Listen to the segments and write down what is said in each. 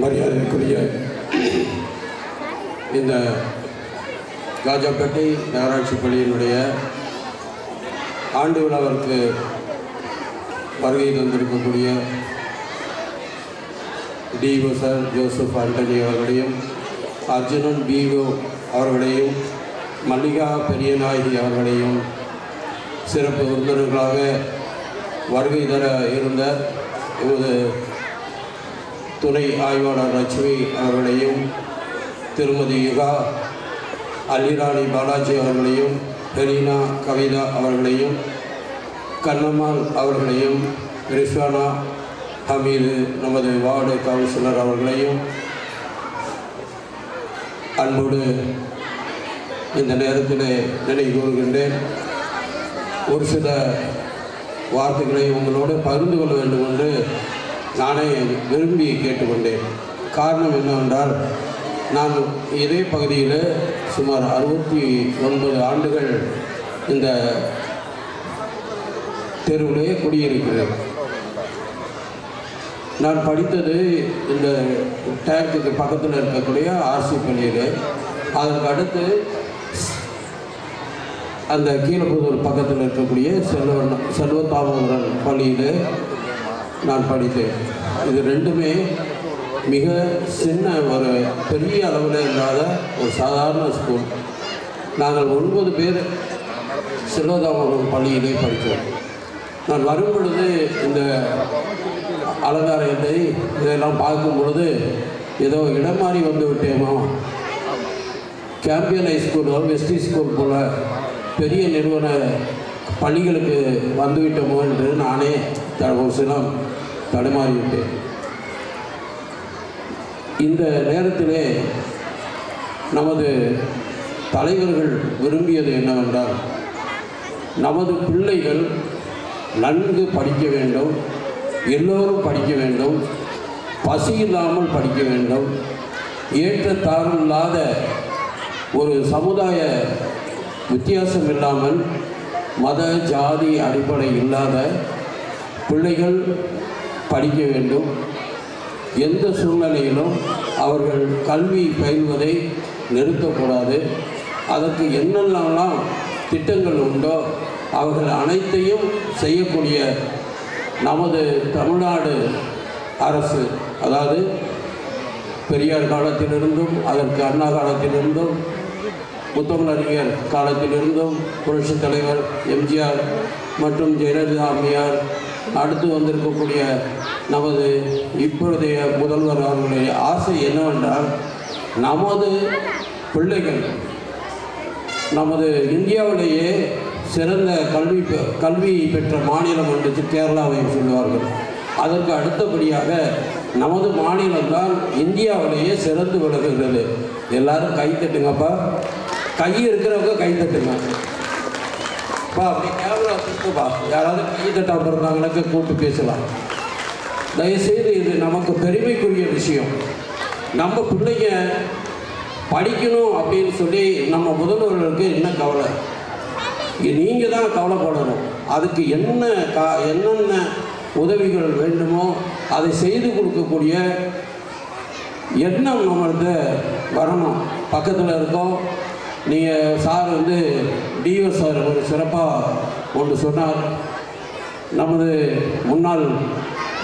மரியாதைக்குரிய இந்த காஜாப்பேட்டை நகராட்சி பள்ளியினுடைய ஆண்டு விழாவிற்கு வருகை தந்திருக்கக்கூடிய டிஓ சார் ஜோசப் ஆண்டனி அவர்களையும், அர்ஜுனன் பிஓ அவர்களையும், மல்லிகா பெரியநாயகி அவர்களையும், சிறப்பு விருந்தினர்களாக வருகை தர இருந்த எமது துணை ஆய்வாளர் லட்சுமி அவர்களையும், திருமதி யுகா, அல்லிராணி பாலாஜி அவர்களையும், பெரீனா கவிதா அவர்களையும், கண்ணம்மாள் அவர்களையும், ரிஸ்வானா ஹமீது நமது வார்டு கவுன்சிலர் அவர்களையும் அன்போடு இந்த நேரத்தில் நினைவு கூறுகின்றேன். ஒரு சில வார்த்தைகளை உங்களோடு பகிர்ந்து கொள்ள வேண்டும் என்று நானே விரும்பி கேட்டுக்கொண்டேன். காரணம் என்னவென்றால், நான் இதே பகுதியில் சுமார் 69 ஆண்டுகள் இந்த தெருவிலே குடியிருக்கிறேன். நான் படித்தது இந்த டேங்குக்கு பக்கத்தில் இருக்கக்கூடிய ஆர்சி பள்ளியில். அதற்கு அடுத்து அந்த கீழப்புதூர் பக்கத்தில் இருக்கக்கூடிய செல்வத்தாமோதரன் பள்ளியில் நான் படித்தேன். இது ரெண்டுமே மிக சின்ன, ஒரு பெரிய அளவில் இல்லாத ஒரு சாதாரண ஸ்கூல். நாங்கள் 9 பேர் செல்வத்தாமோதரன் பள்ளியிலே படித்தோம். நான் வரும் பொழுது இந்த அலங்காரத்தை இதெல்லாம் பார்க்கும் பொழுது ஏதோ இடம் மாறி வந்து விட்டேமோ, கேம்பியன் ஹைஸ்கூலோ வெஸ்டி ஸ்கூல் போல் பெரிய நிறுவன பள்ளிகளுக்கு வந்துவிட்டோமோ என்று நானே ஒரு சிலம் தடுமாறிவிட்டேன். இந்த நேரத்திலே நமது தலைவர்கள் விரும்பியது என்னவென்றால், நமது பிள்ளைகள் நன்கு படிக்க வேண்டும், எல்லோரும் படிக்க வேண்டும், பசி இல்லாமல் படிக்க வேண்டும், ஏற்றத்தாழ்வு இல்லாத ஒரு சமுதாய வித்தியாசம் இல்லாமல் மத ஜாதி அடிப்படை இல்லாத பிள்ளைகள் படிக்க வேண்டும். எந்த சூழ்நிலையிலும் அவர்கள் கல்வி பயில்வதை நிறுத்தக்கூடாது. அதற்கு என்னென்னலாம் திட்டங்கள் உண்டோ அவர்கள் அனைத்தையும் செய்யக்கூடிய நமது தமிழ்நாடு அரசு, அதாவது பெரியார் காலத்திலிருந்தும் அதற்கு அண்ணா காலத்திலிருந்தும் முத்தமிழறிஞர் காலத்திலிருந்தும் புரட்சித் தலைவர் எம்ஜிஆர் மற்றும் ஜெயலலிதா அம்மையார், அடுத்து வந்திருக்கக்கூடிய நமது இப்பொழுதைய முதல்வர் அவர்களுடைய ஆசை என்னவென்றால், நமது பிள்ளைகள் நமது இந்தியாவிலேயே சிறந்த கல்வி பெற்ற மாநிலம் என்று கேரளாவை சொல்வார்கள். அதற்கு அடுத்தபடியாக நமது மாநிலம்தான் இந்தியாவிலேயே சிறந்து விளங்குகிறது. எல்லாரும் கை தட்டுங்கப்பா, கை இருக்கிறவங்க கை தட்டுங்க பா. அப்படி கேமரா சுற்றுப்பா, யாராவது கை தட்டாமல் இருந்தாங்களுக்கு கூப்பிட்டு பேசலாம். தயவுசெய்து இது நமக்கு பெருமைக்குரிய விஷயம். நம்ம பிள்ளைங்க படிக்கணும் அப்படின்னு சொல்லி நம்ம முதல்வர்களுக்கு என்ன கவலை, நீங்கள் தான் கவலைப்படணும். அதுக்கு என்னென்ன உதவிகள் வேண்டுமோ அதை செய்து கொடுக்கக்கூடிய எண்ணம் நம்மள்கிட்ட வரணும். பக்கத்தில் இருக்கோம். நீங்கள் சார் டிஓ சார் ஒரு சிறப்பாக ஒன்று சொன்னார். நமது முன்னாள்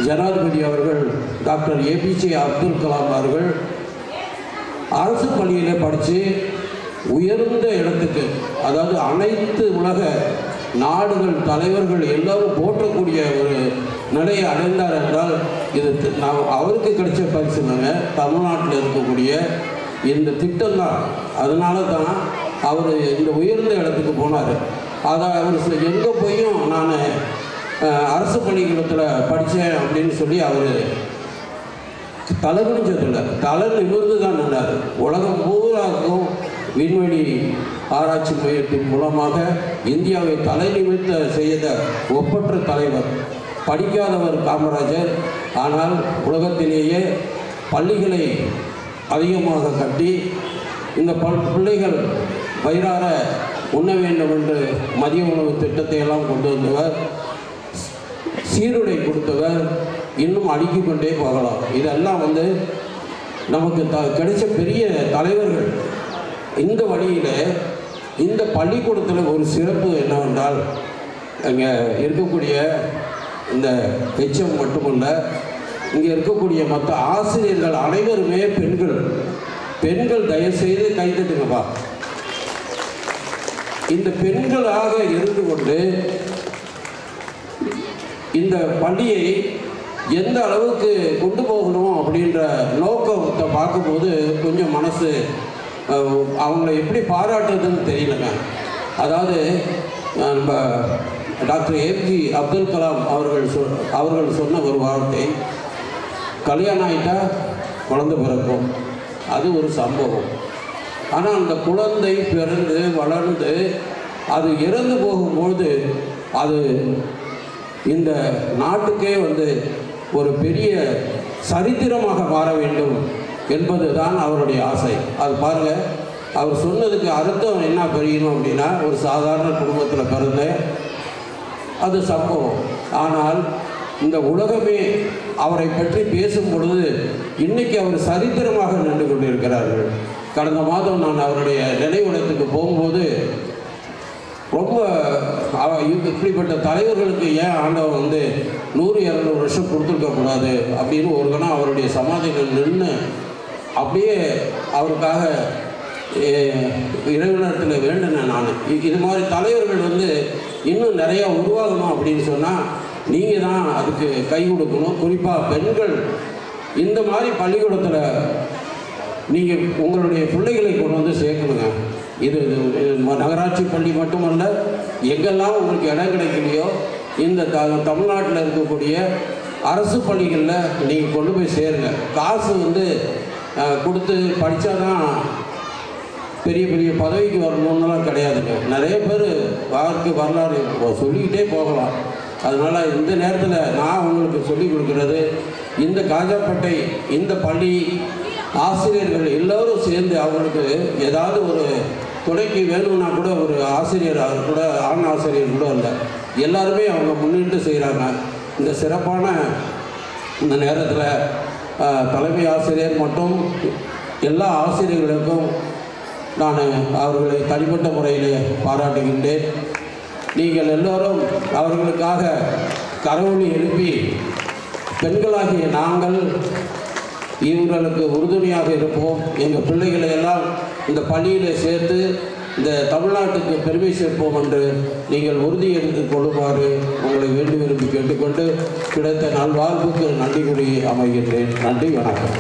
ஜனாதிபதி அவர்கள் டாக்டர் ஏபிஜே அப்துல் கலாம் அவர்கள் அரசு பள்ளியிலே படித்து உயர்ந்த இடத்துக்கு, அதாவது அனைத்து உலக நாடுகள் தலைவர்கள் எல்லோரும் போற்றக்கூடிய ஒரு நிலையை அடைந்தார் என்றால் இது அவருக்கு கிடைச்ச பரிசு இல்லைங்க, தமிழ்நாட்டில் இருக்கக்கூடிய இந்த திட்டம் தான். அதனால தான் அவர் இந்த உயர்ந்த இடத்துக்கு போனார். அதை அவர் எங்கே போயும் நான் அரசு பள்ளிக்கூடத்தில் படித்தேன் அப்படின்னு சொல்லி அவர் தலை குனிஞ்சதில்லை, தலை நிமிர்ந்து தான் நின்றார். உலகம் பூராக்கும் விண்வெளி ஆராய்ச்சி மையத்தின் மூலமாக இந்தியாவை தலை நிமிர்த்த செய்த ஒப்பற்ற தலைவர். படிக்காதவர் காமராஜர், ஆனால் உலகத்திலேயே பள்ளிகளை அதிகமாக கட்டி இந்த பிள்ளைகள் வயிறார உண்ண வேண்டும் என்று மதிய உணவு திட்டத்தை எல்லாம் கொண்டு வந்தவர், சீருடை கொடுத்தவர், இன்னும் அடுக்கிக் கொண்டே போகலாம். இதெல்லாம் நமக்கு கிடைச்ச பெரிய தலைவர்கள். இந்த வழியில் இந்த பள்ளிக்கூடத்தில் ஒரு சிறப்பு என்னவென்றால், அங்கே இருக்கக்கூடிய இந்த ஹெச்எம் மட்டுமல்ல, இங்கே இருக்கக்கூடிய மற்ற ஆசிரியர்கள் அனைவருமே பெண்கள். பெண்கள் தயவுசெய்து கைத்தட்டுங்கப்பா. இந்த பெண்களாக இருந்து கொண்டு இந்த பள்ளியை எந்த அளவுக்கு கொண்டு போகணும் அப்படின்ற நோக்கத்தை பார்க்கும்போது கொஞ்சம் மனசு அவங்கள எப்படி பாராட்டுறதுன்னு தெரியலங்க. அதாவது நம்ம டாக்டர் ஏபிஜே அப்துல் கலாம் அவர்கள் சொன்ன ஒரு வார்த்தை, கல்யாணம் ஆகிட்டா குழந்தை பிறக்கும், அது ஒரு சம்பவம். ஆனால் அந்த குழந்தை பிறந்து வளர்ந்து அது இறந்து போகும்போது அது இந்த நாட்டுக்கே ஒரு பெரிய சரித்திரமாக மாற வேண்டும் என்பது தான் அவருடைய ஆசை. அது பாருங்கள், அவர் சொன்னதுக்கு அர்த்தம் என்ன புரியணும் அப்படின்னா, ஒரு சாதாரண குடும்பத்தில் பிறந்தேன், அது சம்பவம். ஆனால் இந்த உலகமே அவரை பற்றி பேசும் பொழுது இன்னைக்கு அவர் சரித்திரமாக நின்று கொண்டிருக்கிறார்கள். கடந்த மாதம் நான் அவருடைய நினைவிடத்துக்கு போகும்போது ரொம்ப இப்படிப்பட்ட தலைவர்களுக்கு ஏன் ஆண்டவன் 100-200 வருஷம் கொடுத்துருக்கக்கூடாது அப்படின்னு ஒரு கணம் அவருடைய சமாதிகள் நின்று அப்படியே அவருக்காக இறைவனத்தில் வேண்டினேன் நான். இது மாதிரி தலைவர்கள் இன்னும் நிறையா உருவாகணும் அப்படின்னு சொன்னால் நீங்கள் தான் அதுக்கு கை கொடுக்கணும். குறிப்பாக பெண்கள் இந்த மாதிரி பள்ளிக்கூடத்தில் நீங்கள் உங்களுடைய பிள்ளைகளை கொண்டு சேர்க்கணுங்க. இது நகராட்சி பள்ளி மட்டுமல்ல, எங்கெல்லாம் உங்களுக்கு இடம் கிடைக்கலையோ இந்த தமிழ்நாட்டில் இருக்கக்கூடிய அரசு பள்ளிகளில் நீங்கள் கொண்டு போய் சேருங்க. காசு கொடுத்து படித்தா தான் பெரிய பெரிய பதவிக்கு வரணுன்னெலாம் கிடையாதுங்க. நிறைய பேர் வரலாறு சொல்லிக்கிட்டே போகலாம். அதனால் இந்த நேரத்தில் நான் உங்களுக்கு சொல்லிக் கொடுக்குறது, இந்த காஜாப்பேட்டை இந்த பள்ளி ஆசிரியர்கள் எல்லோரும் சேர்ந்து அவங்களுக்கு ஏதாவது ஒரு துணைக்கு வேணும்னா கூட ஒரு ஆசிரியர் கூட ஆண் ஆசிரியர் கூட இல்லை, எல்லாருமே அவங்க முன்னிட்டு செய்கிறாங்க. இந்த சிறப்பான இந்த நேரத்தில் தலைமை ஆசிரியர் மற்றும் எல்லா ஆசிரியர்களுக்கும் நான் அவர்களை தனிப்பட்ட முறையில் பாராட்டுகின்றேன். நீங்கள் எல்லோரும் அவர்களுக்காக கரவொலி எழுப்பி பெண்களாகிய நாங்கள் இவர்களுக்கு உறுதுணையாக இருப்போம். எங்கள் பிள்ளைகளை எல்லாம் இந்த பள்ளியில் சேர்த்து இந்த தமிழ்நாட்டுக்கு பெருமை சேர்ப்போம் என்று நீங்கள் உறுதி எடுத்து கொள்ளுமாறு உங்களை வேண்டி விரும்பி கேட்டுக்கொண்டு கிடைத்த நல்வாழ்வுக்கு நன்றி கூறி அமைகின்றேன். நன்றி, வணக்கம்.